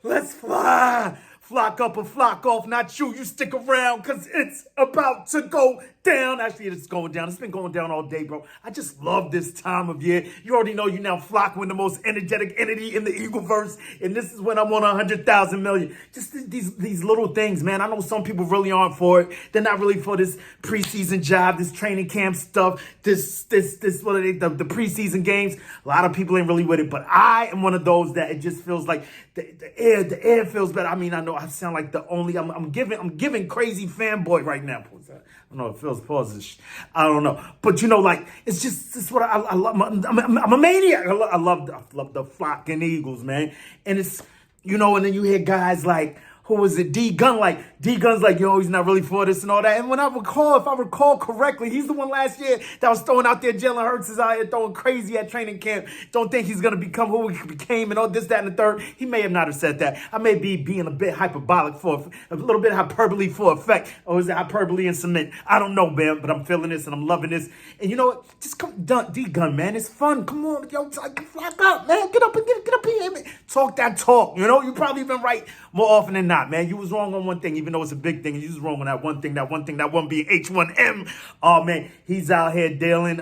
Let's fly. Flock up or flock off, not you. You stick around because it's about to go down. Actually, it's going down. It's been going down all day, bro. I just love this time of year. You already know you now flock with the most energetic entity in the Eagleverse. And this is when I'm on 100,000 million. Just these little things, man. I know some people really aren't for it. They're not really for this preseason job, this training camp stuff, this what are they, the preseason games. A lot of people ain't really with it, but I am one of those that it just feels like the air feels better. I mean, I know I sound like the only, I'm giving crazy fanboy right now. I don't know, it feels pauses. I don't know. But you know, like, it's what I love. I'm a maniac. I love the flocking Eagles, man. And it's, you know, and then you hear guys like, who was it? D-Gun, like, D-Gun's like, yo, he's not really for this and all that. And when if I recall correctly, he's the one last year that was throwing out there, Jalen Hurts is out here throwing crazy at training camp. Don't think he's going to become who he became and all this, that, and the third. He may have not have said that. I may be being a bit hyperbolic for a little bit hyperbole for effect. Or is it hyperbole and cement? I don't know, man, but I'm feeling this and I'm loving this. And you know what? Just come, D-Gun, man. It's fun. Come on, yo, flock up, man. Get up here, man. Talk that talk, you know? You probably been right more often than not, man. You was wrong on one thing, even though it's a big thing. You was wrong on that one thing, that one being H1M. Oh, man, he's out here dealing.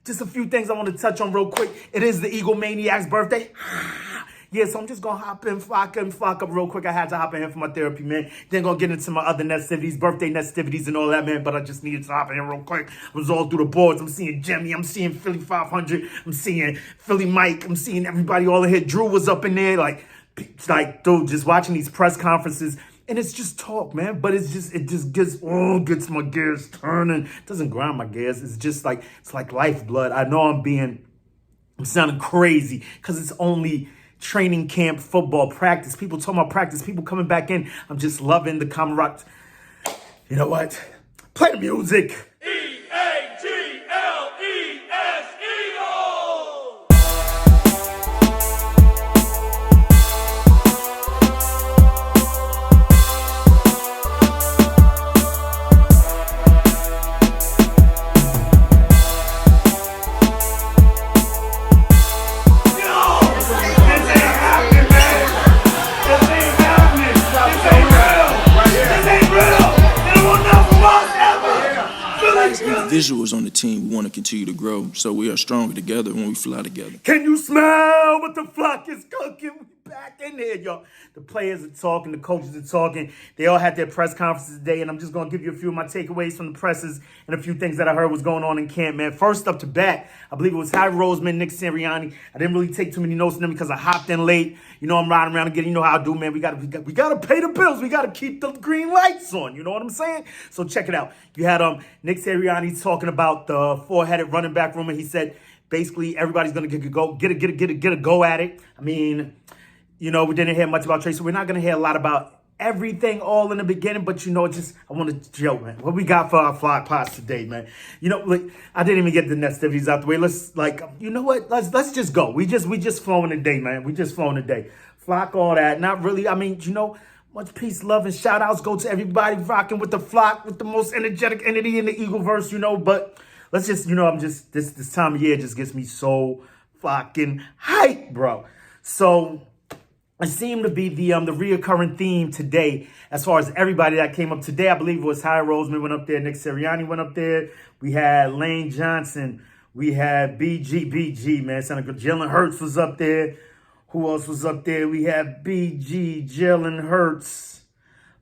Just a few things I want to touch on real quick. It is the Eagle Maniac's birthday. Yeah, so I'm just going to hop in, flock up real quick. I had to hop in here for my therapy, man. Then going to get into my other nestivities, birthday nestivities and all that, man. But I just needed to hop in here real quick. I was all through the boards. I'm seeing Jemmy. I'm seeing Philly 500. I'm seeing Philly Mike. I'm seeing everybody all in here. Drew was up in there, like, dude, just watching these press conferences. And it's just talk, man. But it just gets my gears turning. It doesn't grind my gears. It's just like, it's like lifeblood. I know I'm sounding crazy because it's only training camp football practice. People talking about practice. People coming back in. I'm just loving the camaraderie. You know what? Play the music. Visuals on the team, we want to continue to grow, so we are stronger together when we fly together. Can you smell what the flock is cooking? We back in there, y'all. The players are talking, the coaches are talking. They all had their press conferences today, and I'm just going to give you a few of my takeaways from the presses and a few things that I heard was going on in camp, man. First up to bat, I believe it was Howie Roseman, Nick Sirianni. I didn't really take too many notes on them because I hopped in late. You know, I'm riding around again. You know how I do, man. We got to pay the bills. We got to keep the green lights on. You know what I'm saying? So check it out. You had Nick Sirianni talking about the four-headed running back room, and he said basically everybody's going to get a go at it. I mean, you know, we didn't hear much about Trey, so we're not going to hear a lot about everything all in the beginning, but you know, I want to joke, man. What we got for our flock pots today, man? You know, like, I didn't even get the nestivities out the way. Let's, like, you know what? Let's just go. We just flowing today, man. We just flowing today. Flock, all that. Not really. I mean, you know, much peace, love, and shout outs go to everybody rocking with the flock, with the most energetic entity in the Eagleverse, you know. But let's just, you know, this time of year just gets me so fucking hype, bro. So it seemed to be the reoccurring theme today as far as everybody that came up today. I believe it was Howie Roseman went up there. Nick Sirianni went up there. We had Lane Johnson. We had BG, man. Sounded good. Jalen Hurts was up there. Who else was up there? We had BG, Jalen Hurts,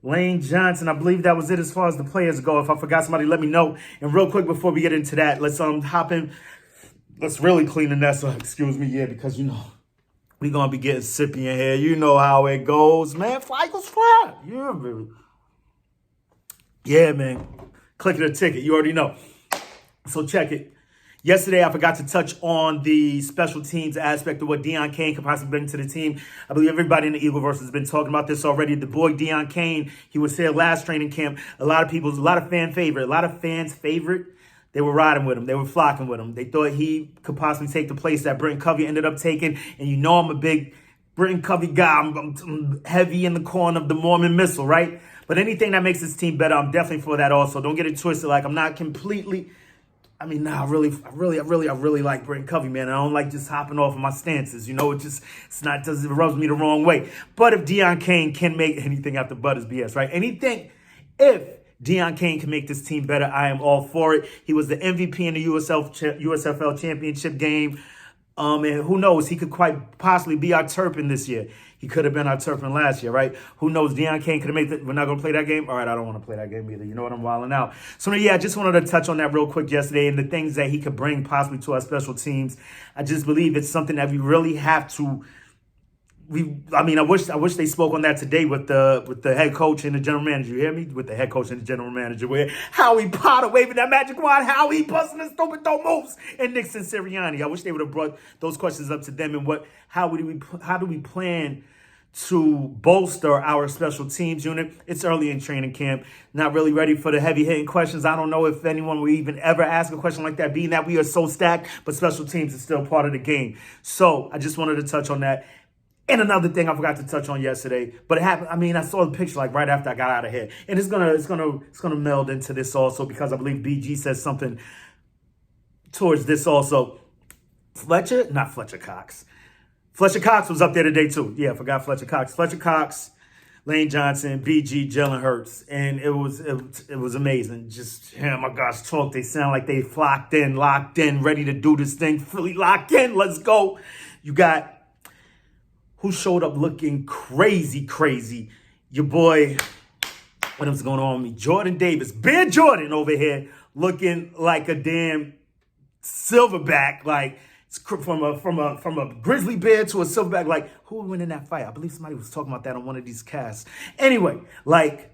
Lane Johnson. I believe that was it as far as the players go. If I forgot somebody, let me know. And real quick before we get into that, let's hop in. Let's really clean the nest up. Excuse me, yeah, because, you know, we going to be getting sippy in here. You know how it goes, man. Fly goes fly. Yeah, baby. Yeah, man. Click the ticket. You already know. So check it. Yesterday, I forgot to touch on the special teams aspect of what Deon Cain could possibly bring to the team. I believe everybody in the Eagleverse has been talking about this already. The boy Deon Cain, he was here last training camp. A lot of fans favorite. They were riding with him. They were flocking with him. They thought he could possibly take the place that Britton Covey ended up taking. And you know I'm a big Britton Covey guy. I'm heavy in the corner of the Mormon missile, right? But anything that makes this team better, I'm definitely for that also. Don't get it twisted. Like, I'm not completely I mean, nah, I really like Brent Covey, man. I don't like just hopping off of my stances. You know, it rubs me the wrong way. But if Deion Kane can make anything after Bud is BS, right? If Deion Kane can make this team better, I am all for it. He was the MVP in the USFL championship game. And who knows, he could quite possibly be our Turpin this year. He could have been our Turpin last year, right? Who knows? Deion Kane could have made it. We're not going to play that game? All right, I don't want to play that game either. You know what? I'm wilding out. So, yeah, I just wanted to touch on that real quick yesterday and the things that he could bring possibly to our special teams. I just believe it's something that we really have to I wish they spoke on that today with the head coach and the general manager. You hear me? With the head coach and the general manager, where Howie Potter waving that magic wand, Howie busting his stupid dope moves, and Nixon Sirianni. I wish they would have brought those questions up to them and how do we plan to bolster our special teams unit. It's early in training camp. Not really ready for the heavy hitting questions. I don't know if anyone will even ever ask a question like that, being that we are so stacked, but special teams is still part of the game. So I just wanted to touch on that. And another thing I forgot to touch on yesterday, but it happened. I mean, I saw the picture like right after I got out of here, and it's gonna meld into this also because I believe BG says something towards this also. Fletcher Cox was up there today too. Yeah, I forgot Fletcher Cox. Fletcher Cox, Lane Johnson, BG, Jalen Hurts, and it was amazing. Just my gosh, talk. They sound like they locked in, ready to do this thing. Fully locked in. Let's go. You got. Who showed up looking crazy? Your boy, what was going on with me? Jordan Davis. Bear Jordan over here looking like a damn silverback. Like, from a grizzly bear to a silverback. Like, who would win in that fight? I believe somebody was talking about that on one of these casts. Anyway, like,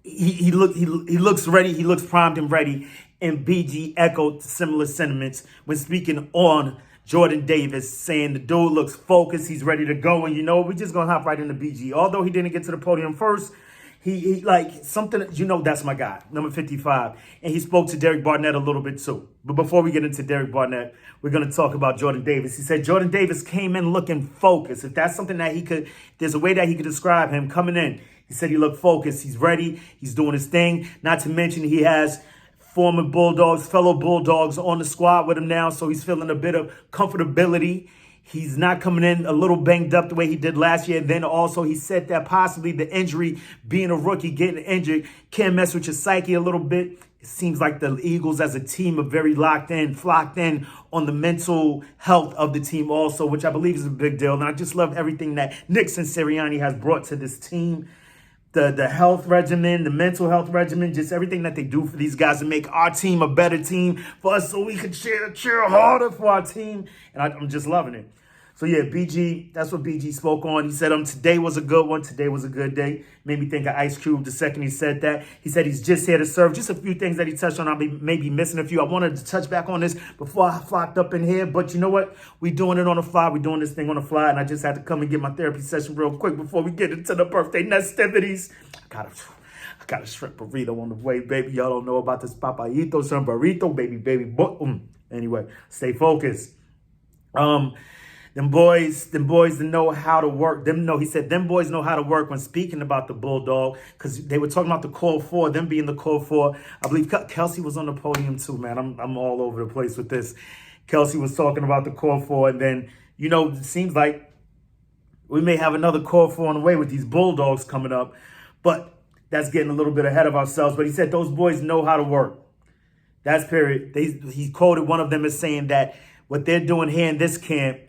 he looks ready. He looks primed and ready. And BG echoed similar sentiments when speaking on Jordan Davis, saying the dude looks focused, he's ready to go, and we're just gonna hop right into BG. Although he didn't get to the podium first, he like something, that's my guy, number 55. And he spoke to Derek Barnett a little bit too. But before we get into Derek Barnett, we're gonna talk about Jordan Davis. He said Jordan Davis came in looking focused. If that's something that there's a way that he could describe him coming in. He said he looked focused, he's ready, he's doing his thing. Not to mention he has former Bulldogs, fellow Bulldogs on the squad with him now, so he's feeling a bit of comfortability. He's not coming in a little banged up the way he did last year. Then also he said that possibly the injury, being a rookie, getting injured, can mess with your psyche a little bit. It seems like the Eagles as a team are very flocked in on the mental health of the team also, which I believe is a big deal. And I just love everything that Nixon Sirianni has brought to this team. The health regimen, the mental health regimen, just everything that they do for these guys to make our team a better team for us so we can cheer harder for our team. And I'm just loving it. So, yeah, BG, that's what BG spoke on. He said today was a good one. Today was a good day. Made me think of Ice Cube the second he said that. He said he's just here to serve. Just a few things that he touched on. I'll be maybe missing a few. I wanted to touch back on this before I flocked up in here. But you know what? We doing it on the fly. We doing this thing on the fly. And I just had to come and get my therapy session real quick before we get into the birthday festivities. I got a shrimp burrito on the way, baby. Y'all don't know about this papayito, some burrito, baby. Anyway, stay focused. Them boys know how to work. He said them boys know how to work when speaking about the Bulldog, because they were talking about the core four, them being the core four. I believe Kelsey was on the podium too, man. I'm all over the place with this. Kelsey was talking about the core four, and then, it seems like we may have another core four on the way with these Bulldogs coming up, but that's getting a little bit ahead of ourselves. But he said those boys know how to work. That's period. He quoted one of them as saying that what they're doing here in this camp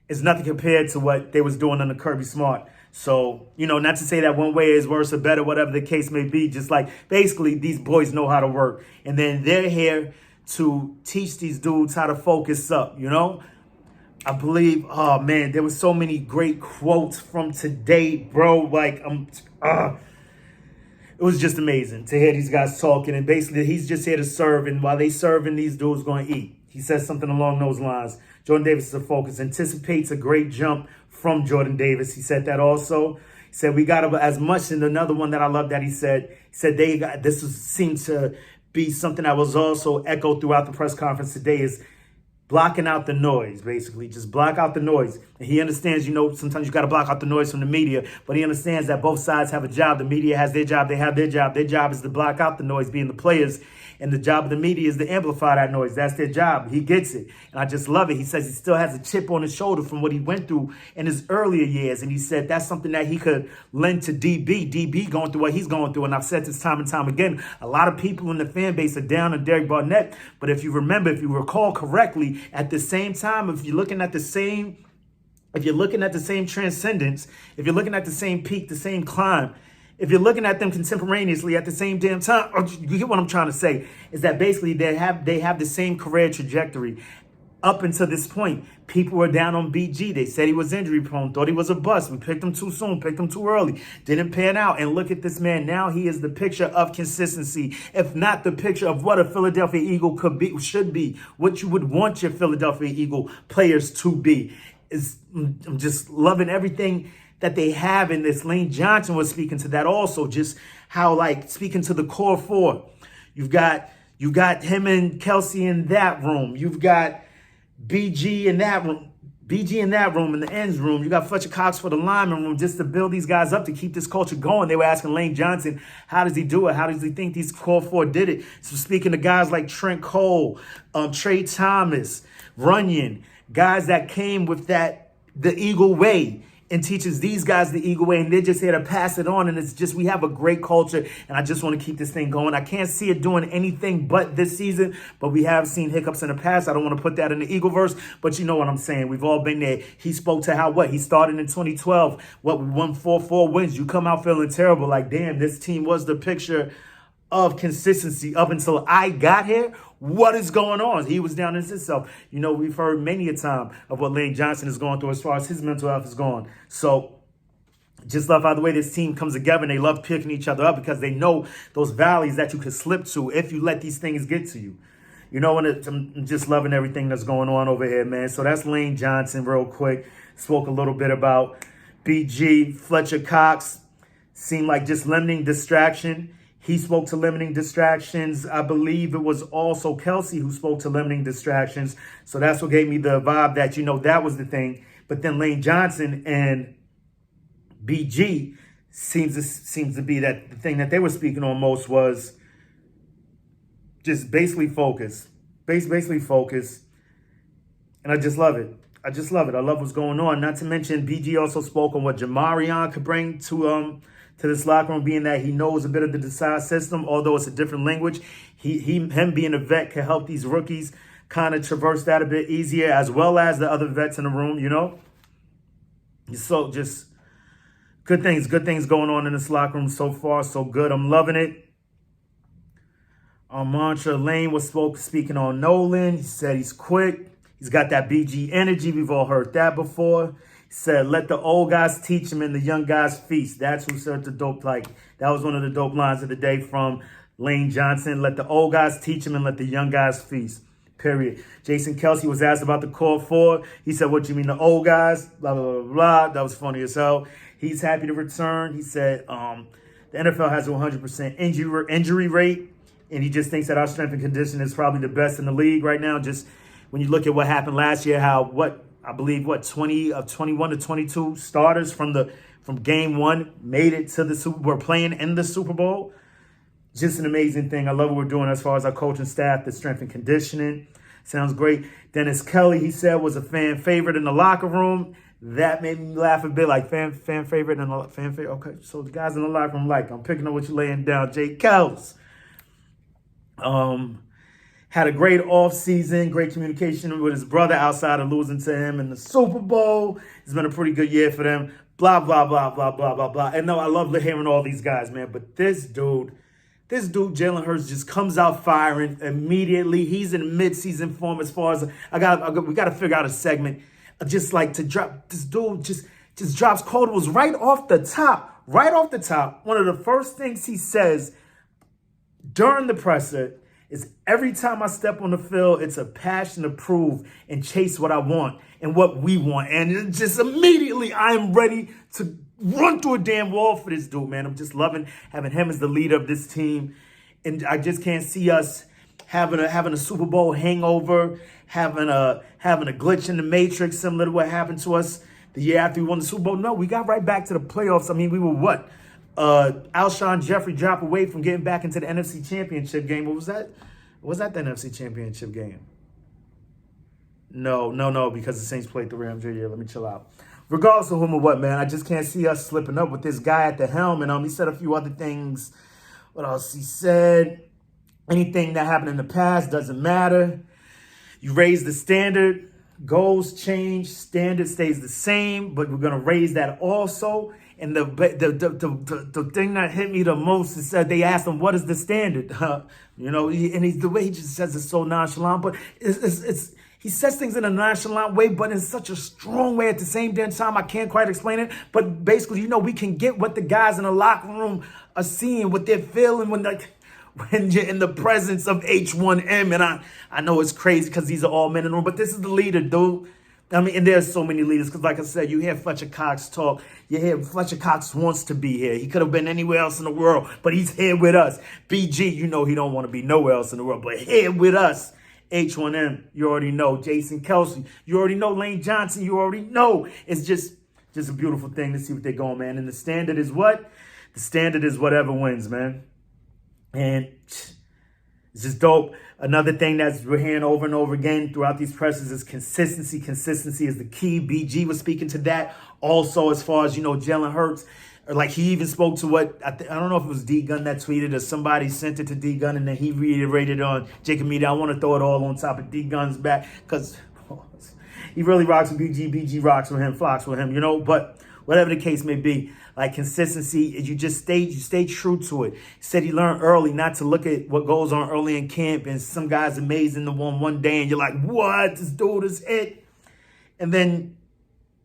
is nothing compared to what they was doing under Kirby Smart. So, not to say that one way is worse or better, whatever the case may be, just like basically these boys know how to work. And then they're here to teach these dudes how to focus up, I believe, oh man, there was so many great quotes from today, bro. Like, it was just amazing to hear these guys talking. And basically, he's just here to serve. And while they serving, these dudes going to eat. He says something along those lines. Jordan Davis is a focus. Anticipates a great jump from Jordan Davis. He said that also. He said we got as much. And another one that I love that he said seemed to be something that was also echoed throughout the press conference today is blocking out the noise, basically. Just block out the noise. And he understands, sometimes you got to block out the noise from the media, but he understands that both sides have a job. The media has their job. They have their job. Their job is to block out the noise, being the players. And the job of the media is to amplify that noise. That's their job. He gets it. And I just love it. He says he still has a chip on his shoulder from what he went through in his earlier years. And he said that's something that he could lend to DB. DB going through what he's going through. And I've said this time and time again, a lot of people in the fan base are down on Derek Barnett. But if you recall correctly, at the same time, if you're looking at the same transcendence, if you're looking at the same peak, the same climb, if you're looking at them contemporaneously at the same damn time, you get what I'm trying to say, is that basically they have the same career trajectory. Up until this point, people were down on BG. They said he was injury prone, thought he was a bust. We picked him too soon, picked him too early, didn't pan out. And look at this man. Now he is the picture of consistency, if not the picture of what a Philadelphia Eagle should be, what you would want your Philadelphia Eagle players to be. I'm just loving everything that they have in this. Lane Johnson was speaking to that also, just how, like, speaking to the core four. You've got him and Kelsey in that room. You've got BG in that room. In the ends room. You got Fletcher Cox for the lineman room, just to build these guys up, to keep this culture going. They were asking Lane Johnson, how does he do it? How does he think these core four did it? So speaking to guys like Trent Cole, Trey Thomas, Runyon, guys that came with the Eagle way, and teaches these guys the Eagle way, and they're just here to pass it on. And it's just, we have a great culture, and I just want to keep this thing going. I can't see it doing anything but this season, but we have seen hiccups in the past. I don't want to put that in the Eagleverse, but you know what I'm saying. We've all been there. He spoke to he started in 2012. We won 4 wins. You come out feeling terrible, like, damn, this team was the picture of consistency up until I got here. What is going on? He was down in himself. We've heard many a time of what Lane Johnson is going through as far as his mental health is going. So just love how the way this team comes together, and they love picking each other up because they know those valleys that you could slip to if you let these things get to you. And I'm just loving everything that's going on over here, man. So that's Lane Johnson real quick. Spoke a little bit about BG, Fletcher Cox. Seemed like just limiting distraction. He spoke to limiting distractions. I believe it was also Kelsey who spoke to limiting distractions. So that's what gave me the vibe that, that was the thing. But then Lane Johnson and BG seems to be that the thing that they were speaking on most was just basically focus. Basically focus. And I just love it. I love what's going on. Not to mention, BG also spoke on what Jamarion could bring to this locker room, being that he knows a bit of the Desai system, although it's a different language. Him being a vet can help these rookies kind of traverse that a bit easier, as well as the other vets in the room, So just good things going on in this locker room so far, so good. I'm loving it. Mantra Lane was speaking on Nolan. He said he's quick. He's got that BG energy. We've all heard that before. Said, let the old guys teach him and the young guys feast. That's who said the dope, like, that was one of the dope lines of the day from Lane Johnson. Let the old guys teach him and let the young guys feast, period. Jason Kelsey was asked about the core four. He said, what you mean, the old guys? Blah, blah, blah, blah. That was funny as hell. He's happy to return. He said, the NFL has a 100% injury rate, and he just thinks that our strength and conditioning is probably the best in the league right now. Just when you look at what happened last year, I believe 20 of 21 to 22 starters from game one made it to the Super Bowl, playing in the Super Bowl. Just an amazing thing. I love what we're doing as far as our coaching staff, the strength and conditioning. Sounds great. Dennis Kelly, he said, was a fan favorite in the locker room. That made me laugh a bit, like fan favorite and fan favorite. Okay, so the guys in the locker room, I'm picking up what you're laying down. Jay Kels. Had a great offseason, great communication with his brother outside of losing to him in the Super Bowl. It's been a pretty good year for them. Blah, blah, blah, blah, blah, blah, blah. And no, I love hearing all these guys, man. But this dude, Jalen Hurts, just comes out firing immediately. He's in mid-season form as far as we got to figure out a segment just like to drop. This dude just drops quotables right off the top. One of the first things he says during the presser is, every time I step on the field, it's a passion to prove and chase what I want and what we want. And just immediately I am ready to run through a damn wall for this dude, man. I'm just loving having him as the leader of this team. And I just can't see us having a Super Bowl hangover, having a glitch in the matrix, similar to what happened to us the year after we won the Super Bowl. No, we got right back to the playoffs. I mean, we were what? Alshon Jeffrey dropped away from getting back into the NFC Championship game. What was that? Was that the NFC Championship game? No, because the Saints played the Rams. Yeah, let me chill out. Regardless of whom or what, man, I just can't see us slipping up with this guy at the helm. And he said a few other things. What else? He said anything that happened in the past doesn't matter. You raise the standard. Goals change. Standard stays the same, but we're going to raise that also. And the thing that hit me the most is that they asked him, what is the standard? The way he just says it's so nonchalant, but he says things in a nonchalant way, but in such a strong way at the same damn time. I can't quite explain it. But basically, we can get what the guys in the locker room are seeing, what they're feeling when you're in the presence of H1M. And I know it's crazy because these are all men in the room, but this is the leader, dude. I mean, and there's so many leaders because, like I said, you hear Fletcher Cox talk. You hear Fletcher Cox wants to be here. He could have been anywhere else in the world, but he's here with us. BG, he don't want to be nowhere else in the world, but here with us. H1M, you already know. Jason Kelsey, you already know. Lane Johnson, you already know. It's just a beautiful thing to see what they're going, man. And the standard is what? The standard is whatever wins, man. And it's just dope. Another thing we're hearing over and over again throughout these presses is consistency. Consistency is the key. BG was speaking to that. Also, as far as, Jalen Hurts, like he even spoke to what, I don't know if it was D Gunn that tweeted or somebody sent it to D Gunn and then he reiterated on Jacob Media. I want to throw it all on top of D Gunn's back because he really rocks with BG. BG rocks with him, flocks with him, but whatever the case may be, like consistency, you stay true to it. He said he learned early not to look at what goes on early in camp, and some guy's amazing the one day, and you're like, what? This dude is it. And then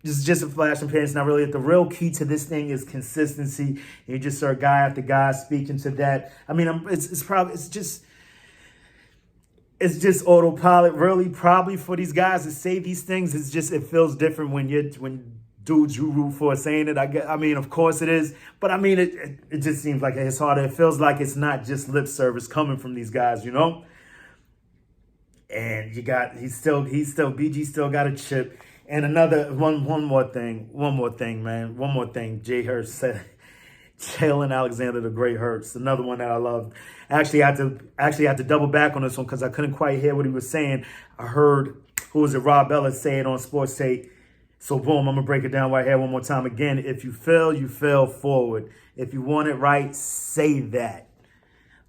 this is just a flash in pan. It's not really it. The real key to this thing is consistency. You just saw guy after guy speaking to that. I mean, it's just autopilot, really, probably for these guys to say these things. It feels different when dudes you root for saying it. I mean, of course it is, but I mean, it just seems like it's harder. It feels like it's not just lip service coming from these guys, And BG still got a chip. And another one more thing, man. One more thing. Jay Hurts said, Jalen Alexander, the great Hurts. Another one that I love. I actually had to double back on this one because I couldn't quite hear what he was saying. I heard, Rob Ellis say it on Sports Take. So boom, I'm gonna break it down right here one more time. Again, if you fail, you fail forward. If you want it right, say that.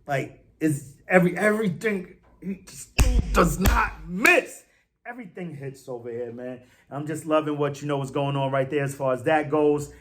Like it's everything he just does not miss. Everything hits over here, man. I'm just loving what's going on right there as far as that goes.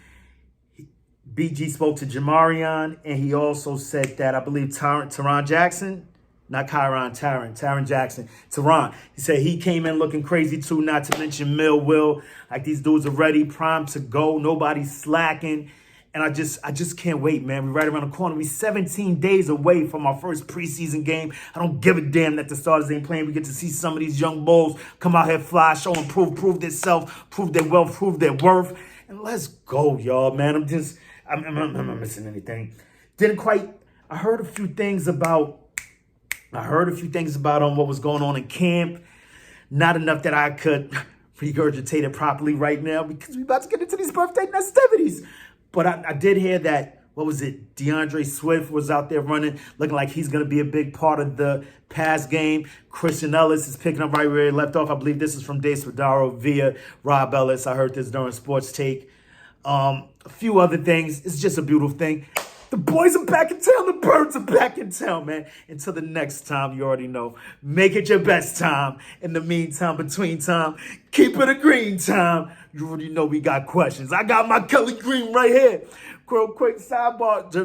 BG spoke to Jamarion, and he also said that I believe Taron Jackson. Not Kyron, Taron Jackson. Taron. He said he came in looking crazy too, not to mention Will. Like these dudes are ready, primed to go. Nobody's slacking. And I just can't wait, man. We're right around the corner. We're 17 days away from our first preseason game. I don't give a damn that the starters ain't playing. We get to see some of these young bulls come out here, fly, show and prove themselves, prove their wealth, prove their worth. And let's go, y'all, man. I'm not missing anything. I heard a few things about what was going on in camp. Not enough that I could regurgitate it properly right now because we're about to get into these birthday festivities. But I did hear that, DeAndre Swift was out there running, looking like he's going to be a big part of the pass game. Christian Ellis is picking up right where he left off. I believe this is from Dave Spadaro via Rob Ellis. I heard this during Sports Take. A few other things. It's just a beautiful thing. The boys are back in town. The birds are back in town, man. Until the next time, you already know. Make it your best time. In the meantime, between time, keep it a green time. You already know we got questions. I got my Kelly Green right here. Real quick sidebar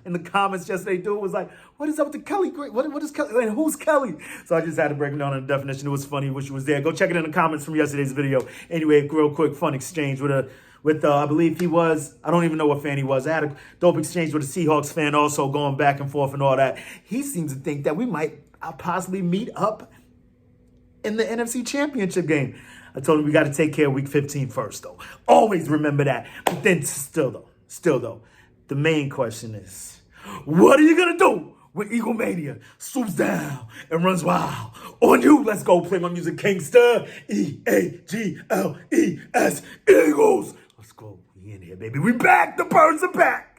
in the comments yesterday, dude was like, what is up with the Kelly Green? What is Kelly? And who's Kelly? So I just had to break it down in the definition. It was funny. Wish it was there. Go check it in the comments from yesterday's video. Anyway, real quick fun exchange with I believe he was, I don't even know what fan he was. I had a dope exchange with a Seahawks fan also going back and forth and all that. He seems to think that we might possibly meet up in the NFC Championship game. I told him we got to take care of week 15 first, though. Always remember that. But then still though, the main question is, what are you going to do when Eagle Mania swoops down and runs wild. On you, let's go play my music, Kingsta. Eagles. Eagles. Let's go. We in here, baby. We back. The birds are back.